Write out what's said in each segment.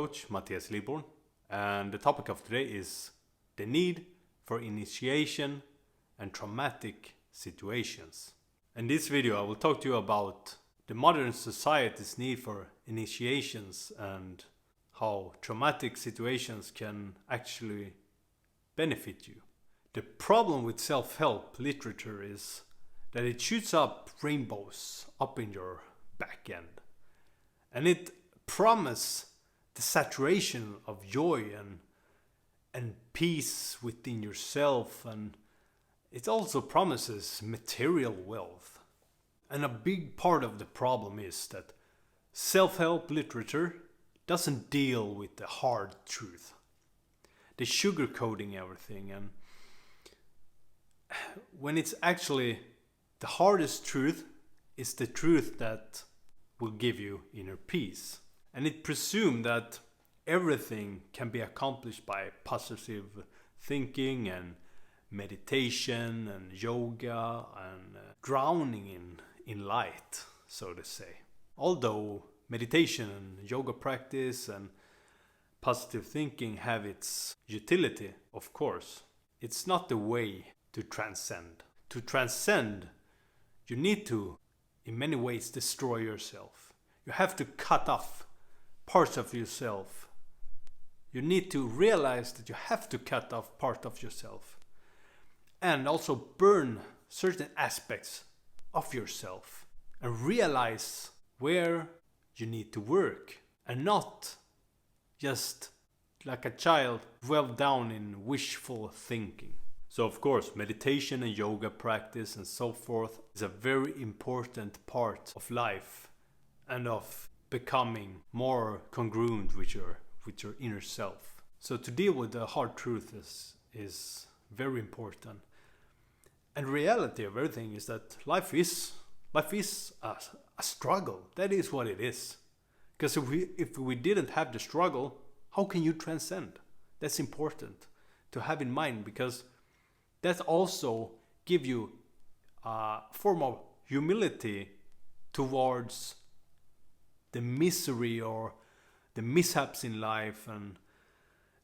coach Matthias Liborn, and the topic of today is the need for initiation and traumatic situations. In this video I will talk to you about the modern society's need for initiations and how traumatic situations can actually benefit you. The problem with self-help literature is that it shoots up rainbows up in your back end, and it promises the saturation of joy and peace within yourself, and it also promises material wealth. And a big part of the problem is that self-help literature doesn't deal with the hard truth. They're sugarcoating everything, and when it's actually the hardest truth is the truth that will give you inner peace. And it presumes that everything can be accomplished by positive thinking and meditation and yoga and drowning in light, so to say. Although meditation and yoga practice and positive thinking have its utility, of course, it's not the way to transcend. To transcend, you need to, in many ways, destroy yourself. You have to cut off parts of yourself. You need to realize that you have to cut off part of yourself. And also burn certain aspects of yourself. And realize where you need to work. And not just like a child dwell down in wishful thinking. So of course, meditation and yoga practice and so forth is a very important part of life and of becoming more congruent with your inner self. So to deal with the hard truth is very important. And reality of everything is that life is a struggle. That is what it is. Because if we didn't have the struggle, how can you transcend? That's important to have in mind, because that also give you a form of humility towards the misery or the mishaps in life and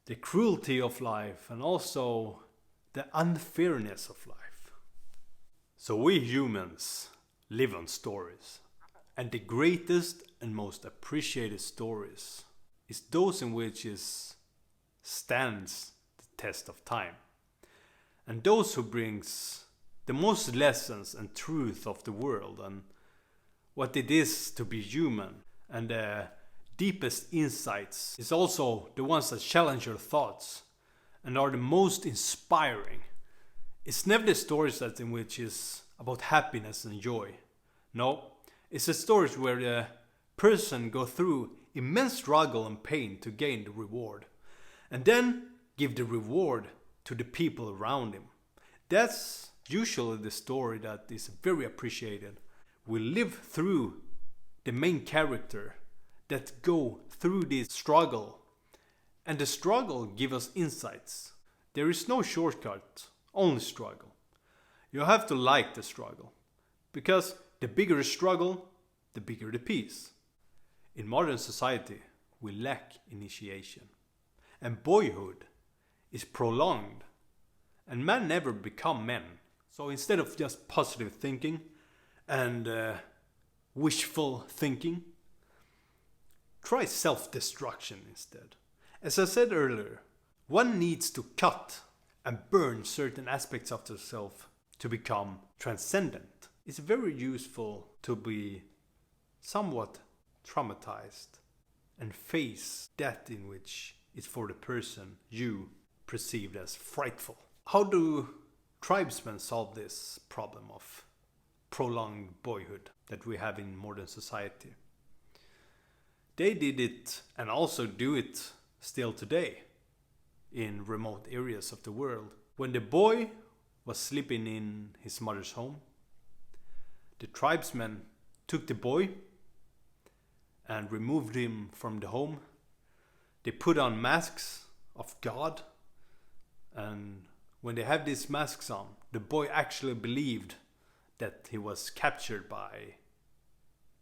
the cruelty of life and also the unfairness of life. So we humans live on stories, and the greatest and most appreciated stories is those in which stands the test of time. And those who brings the most lessons and truth of the world and what it is to be human and the deepest insights is also the ones that challenge your thoughts and are the most inspiring. It's never the stories that in which is about happiness and joy. No, it's the stories where the person go through immense struggle and pain to gain the reward, and then give the reward to the people around him. That's usually the story that is very appreciated. We live through the main character that go through this struggle, and the struggle gives us insights. There is no shortcut, only struggle. You have to like the struggle, because the bigger the struggle, the bigger the peace. In modern society, we lack initiation, and boyhood is prolonged, and men never become men. So instead of just positive thinking and wishful thinking, try self-destruction instead. As I said earlier, one needs to cut and burn certain aspects of yourself to become transcendent. It's very useful to be somewhat traumatized and face that in which is for the person you perceived as frightful. How do tribesmen solve this problem of prolonged boyhood that we have in modern society? They did it and also do it still today in remote areas of the world. When the boy was sleeping in his mother's home, the tribesmen took the boy and removed him from the home. They put on masks of God, and when they had these masks on, the boy actually believed that he was captured by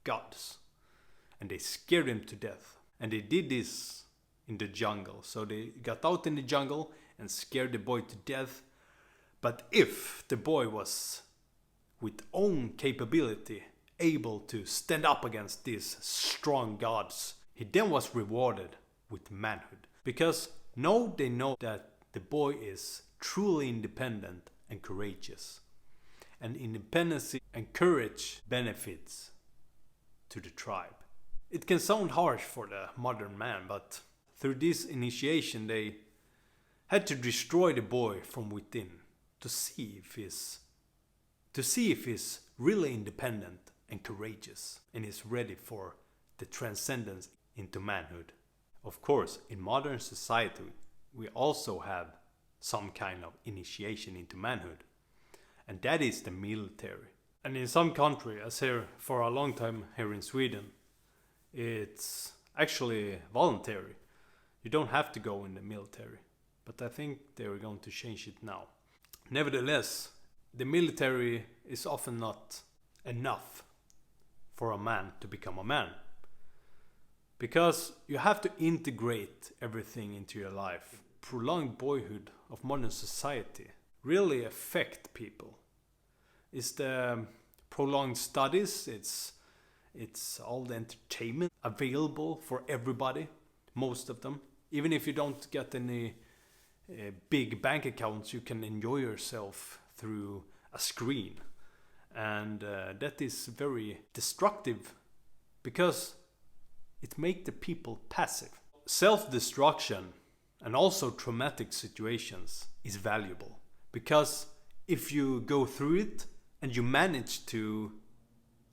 gods, and they scared him to death. And they did this in the jungle. So they got out in the jungle and scared the boy to death. But if the boy was with own capability able to stand up against these strong gods, he then was rewarded with manhood. Because now they know that the boy is truly independent and courageous. And independence and courage benefits to the tribe. It can sound harsh for the modern man, but through this initiation they had to destroy the boy from within to see if he's really independent and courageous and is ready for the transcendence into manhood. Of course, in modern society we also have some kind of initiation into manhood, and that is the military. And in some countries, as here for a long time here in Sweden, it's actually voluntary. You don't have to go in the military, but I think they're going to change it now. Nevertheless, the military is often not enough for a man to become a man, because you have to integrate everything into your life. Prolonged boyhood of modern society really affect people. It's the prolonged studies, it's all the entertainment available for everybody, most of them. Even if you don't get any big bank accounts, you can enjoy yourself through a screen. And that is very destructive, because it makes the people passive. Self-destruction and also traumatic situations is valuable, because if you go through it and you manage to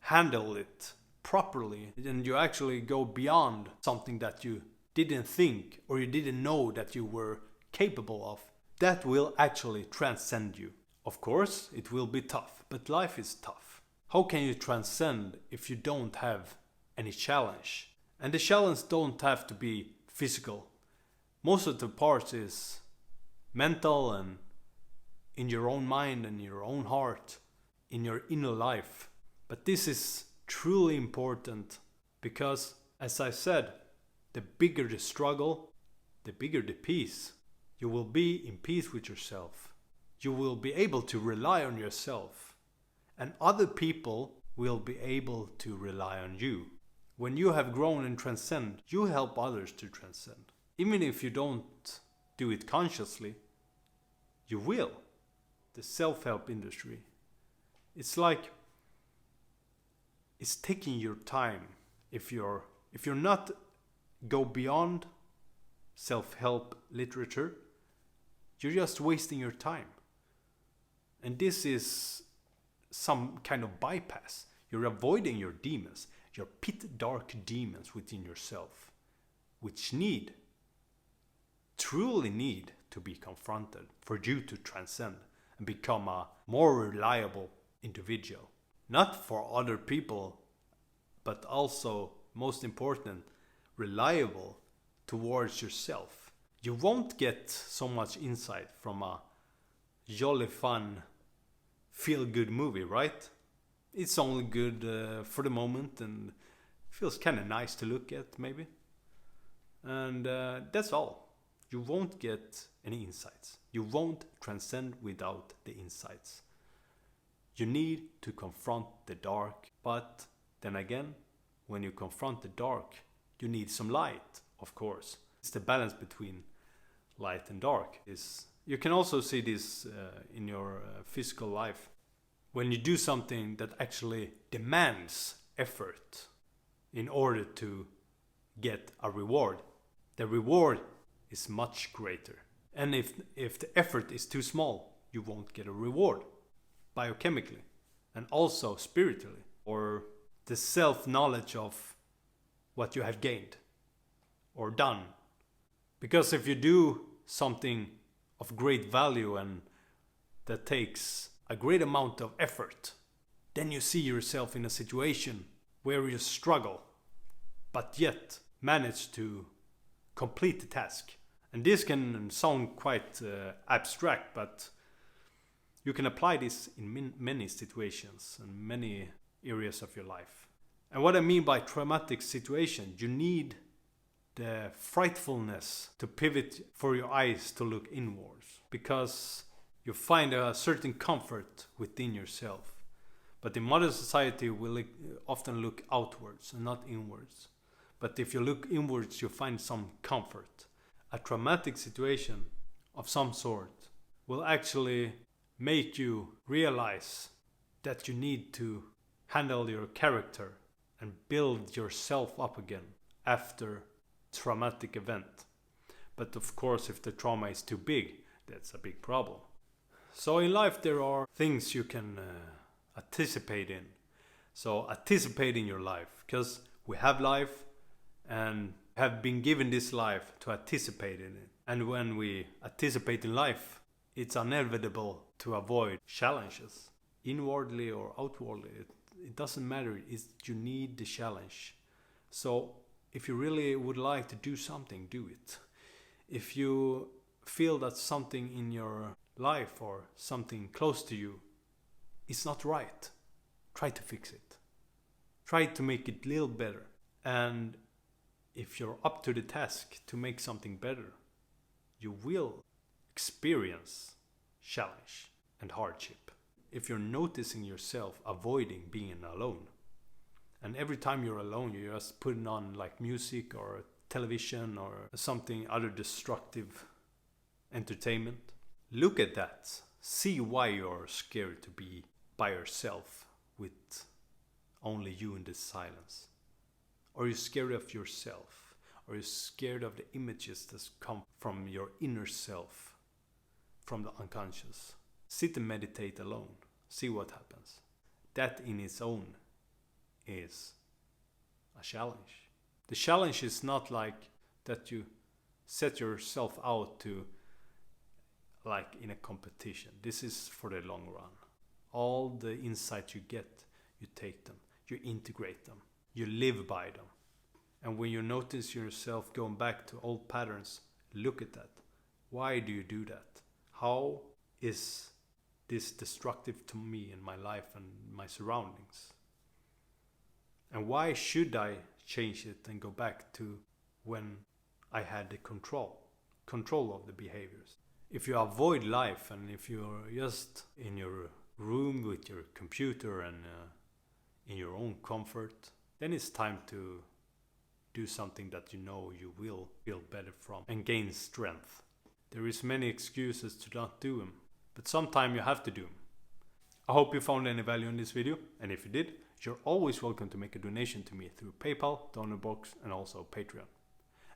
handle it properly, and you actually go beyond something that you didn't think or you didn't know that you were capable of, that will actually transcend you. Of course, it will be tough, but life is tough. How can you transcend if you don't have any challenge? And the challenge don't have to be physical. Most of the parts is mental and in your own mind and your own heart, in your inner life. But this is truly important, because, as I said, the bigger the struggle, the bigger the peace. You will be in peace with yourself. You will be able to rely on yourself, and other people will be able to rely on you. When you have grown and transcend, you help others to transcend. Even if you don't do it consciously, you will. The self-help industry, it's taking your time. If you're not go beyond self-help literature, you're just wasting your time. And this is some kind of bypass. You're avoiding your demons, your pit dark demons within yourself, which truly need to be confronted for you to transcend and become a more reliable individual. Not for other people, but also, most important, reliable towards yourself. You won't get so much insight from a jolly fun, feel-good movie, right? It's only good for the moment and feels kind of nice to look at, maybe. And that's all. You won't get any insights. You won't transcend without the insights. You need to confront the dark, but then again, when you confront the dark, you need some light, of course. It's the balance between light and dark. You can also see this in your physical life. When you do something that actually demands effort in order to get a reward, the reward is much greater. And if the effort is too small, you won't get a reward, biochemically and also spiritually, or the self-knowledge of what you have gained or done. Because if you do something of great value and that takes a great amount of effort, then you see yourself in a situation where you struggle, but yet manage to complete the task. And this can sound quite abstract, but you can apply this in many situations and many areas of your life. And what I mean by traumatic situation, you need the frightfulness to pivot for your eyes to look inwards, because you find a certain comfort within yourself. But in modern society, we often look outwards and not inwards. But if you look inwards, you find some comfort. A traumatic situation of some sort will actually make you realize that you need to handle your character and build yourself up again after traumatic event. But of course, if the trauma is too big, that's a big problem. So in life there are things you can anticipate in. So anticipate in your life, because we have life and have been given this life to anticipate in it. And when we anticipate in life, it's inevitable to avoid challenges, inwardly or outwardly. It doesn't matter. You need the challenge. So if you really would like to do something, do it. If you feel that something in your life or something close to you is not right, try to fix it. Try to make it a little better. And if you're up to the task to make something better, you will experience challenge and hardship. If you're noticing yourself avoiding being alone, and every time you're alone you're just putting on like music or television or something other destructive entertainment, look at that. See why you're scared to be by yourself with only you in this silence. Or you're scared of yourself, or you're scared of the images that come from your inner self, from the unconscious. Sit and meditate alone. See what happens. That in its own is a challenge. The challenge is not like that you set yourself out to like in a competition. This is for the long run. All the insights you get, you take them, you integrate them, you live by them. And when you notice yourself going back to old patterns, look at that. Why do you do that? How is this destructive to me and my life and my surroundings? And why should I change it and go back to when I had the control of the behaviors? If you avoid life and if you're just in your room with your computer and in your own comfort, then it's time to do something that you know you will feel better from and gain strength. There is many excuses to not do them, but sometime you have to do them. I hope you found any value in this video, and if you did, you're always welcome to make a donation to me through PayPal, donor box, and also Patreon.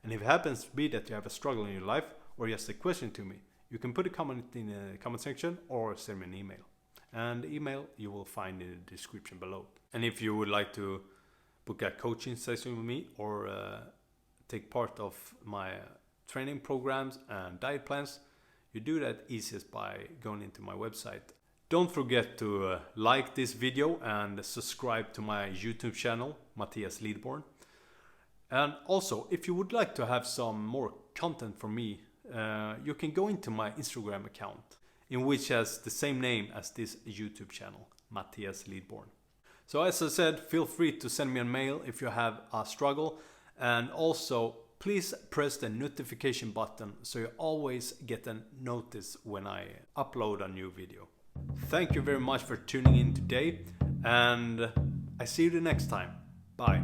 And if it happens to be that you have a struggle in your life or just a question to me, you can put a comment in the comment section or send me an email. And the email you will find in the description below. And if you would like to book a coaching session with me or take part of my training programs and diet plans, you do that easiest by going into my website. Don't forget to like this video and subscribe to my YouTube channel, Matthias Lidborn. And also, if you would like to have some more content from me, you can go into my Instagram account, in which has the same name as this YouTube channel, Matthias Lidborn. So as I said, feel free to send me a mail if you have a struggle, and also please press the notification button so you always get a notice when I upload a new video. Thank you very much for tuning in today, and I see you the next time. Bye.